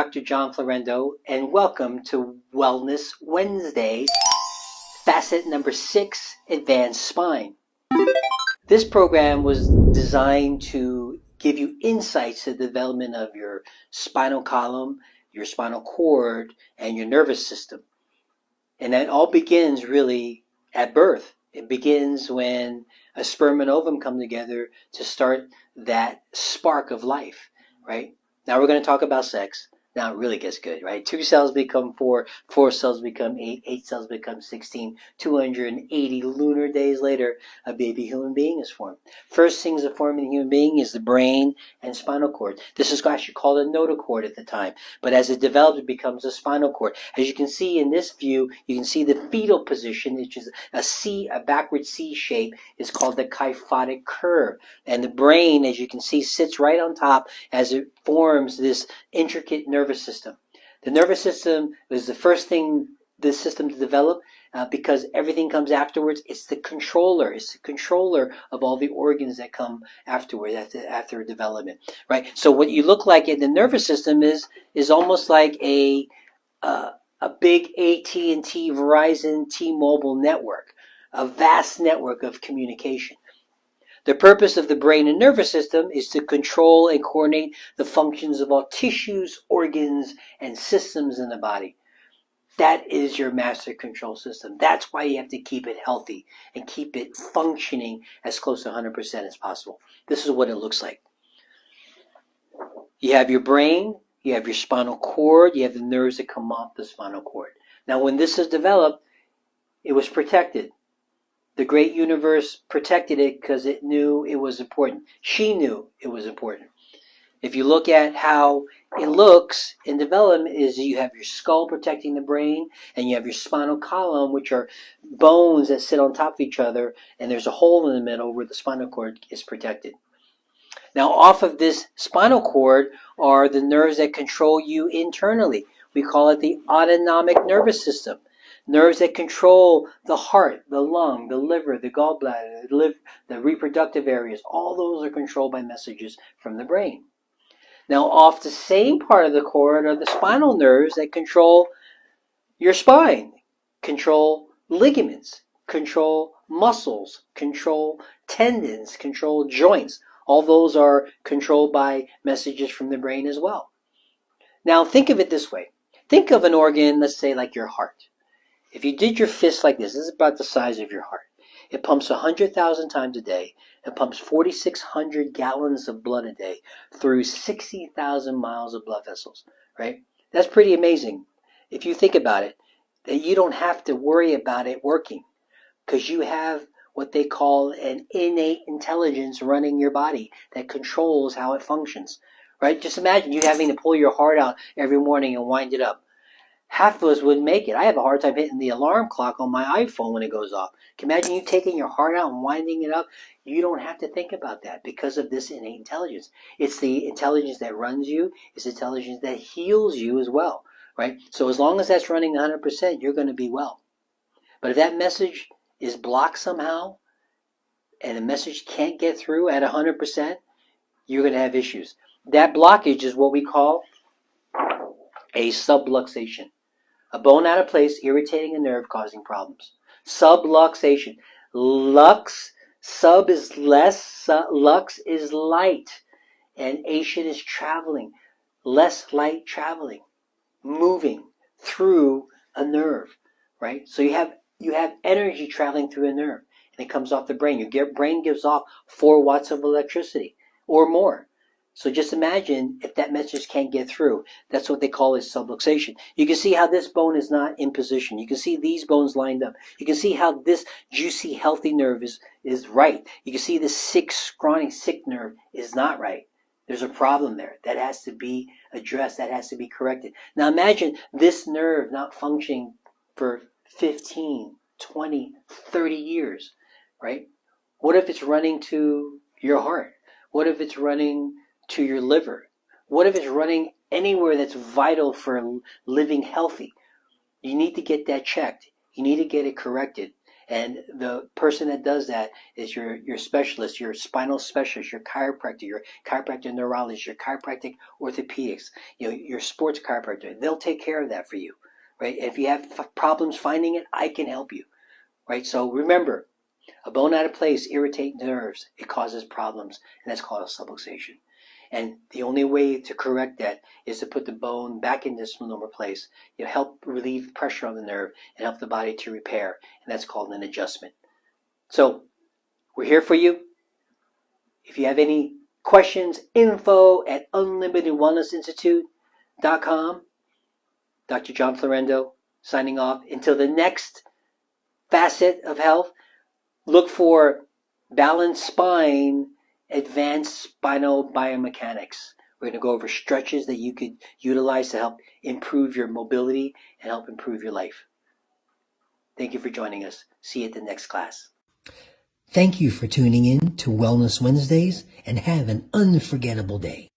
Dr. John Florendo, and welcome to Wellness Wednesday, Facet number 6, Advanced Spine. This program was designed to give you insights to the development of your spinal column, your spinal cord, and your nervous system. And that all begins really at birth. It begins when a sperm and ovum come together to start that spark of life, right? Now we're going to talk about sex. Now it really gets good, right? 2 cells become 4, 4 cells become 8, 8 cells become 16, 280 lunar days later, a baby human being is formed. First things that form in a human being is the brain and spinal cord. This is actually called a notochord at the time, but as it develops, it becomes a spinal cord. As you can see in this view, you can see the fetal position, which is a backward C shape, is called the kyphotic curve. And the brain, as you can see, sits right on top as it forms this intricate nervous system. The nervous system is the first thing this system to develop because everything comes afterwards. It's the controller. It's the controller of all the organs that come afterwards, after development, right? So what you look like in the nervous system is almost like a big AT&T, Verizon, T-Mobile network, a vast network of communication. The purpose of the brain and nervous system is to control and coordinate the functions of all tissues, organs, and systems in the body. That is your master control system. That's why you have to keep it healthy and keep it functioning as close to 100% as possible. This is what it looks like. You have your brain, you have your spinal cord, you have the nerves that come off the spinal cord. Now, when this is developed, it was protected. The great universe protected it because it knew it was important. She knew it was important. If you look at how it looks in development, is you have your skull protecting the brain, and you have your spinal column, which are bones that sit on top of each other, and there's a hole in the middle where the spinal cord is protected. Now, off of this spinal cord are the nerves that control you internally. We call it the autonomic nervous system. Nerves that control the heart, the lung, the liver, the gallbladder, the reproductive areas. All those are controlled by messages from the brain. Now, off the same part of the cord are the spinal nerves that control your spine, control ligaments, control muscles, control tendons, control joints. All those are controlled by messages from the brain as well. Now, think of it this way. Think of an organ, let's say like your heart. If you did your fist like this is about the size of your heart. It pumps 100,000 times a day. It pumps 4,600 gallons of blood a day through 60,000 miles of blood vessels, right? That's pretty amazing. If you think about it, that you don't have to worry about it working because you have what they call an innate intelligence running your body that controls how it functions, right? Just imagine you having to pull your heart out every morning and wind it up. Half of us wouldn't make it. I have a hard time hitting the alarm clock on my iPhone when it goes off. Can you imagine you taking your heart out and winding it up? You don't have to think about that because of this innate intelligence. It's the intelligence that runs you. It's the intelligence that heals you as well, right? So as long as that's running 100%, you're going to be well. But if that message is blocked somehow and the message can't get through at 100%, you're going to have issues. That blockage is what we call a subluxation. A bone out of place, irritating a nerve, causing problems. Subluxation. Sub is less, lux is light, and ation is traveling. Less light traveling, moving through a nerve, right? So you have energy traveling through a nerve, and it comes off the brain. Your brain gives off 4 watts of electricity or more. So just imagine if that message can't get through. That's what they call a subluxation. You can see how this bone is not in position. You can see these bones lined up. You can see how this juicy, healthy nerve is right. You can see this sick, scrawny, sick nerve is not right. There's a problem there. That has to be addressed. That has to be corrected. Now imagine this nerve not functioning for 15, 20, 30 years, right? What if it's running to your heart? What if it's running to your liver? What if it's running anywhere that's vital for living healthy? You need to get that checked. You need to get it corrected. And the person that does that is your specialist, your spinal specialist, your chiropractor neurologist, your chiropractic orthopedics, your sports chiropractor. They'll take care of that for you, right? If you have problems finding it, I can help you, right? So remember, a bone out of place irritates nerves. It causes problems, and that's called a subluxation. And the only way to correct that is to put the bone back into its normal place. Help relieve pressure on the nerve and help the body to repair, and that's called an adjustment. So we're here for you. If you have any questions, info@unlimitedwellnessinstitute.com. Dr. John Florendo signing off. Until the next facet of health, look for balanced spine, advanced spinal biomechanics. We're going to go over stretches that you could utilize to help improve your mobility and help improve your life. Thank you for joining us. See you at the next class. Thank you for tuning in to Wellness Wednesdays, and have an unforgettable day.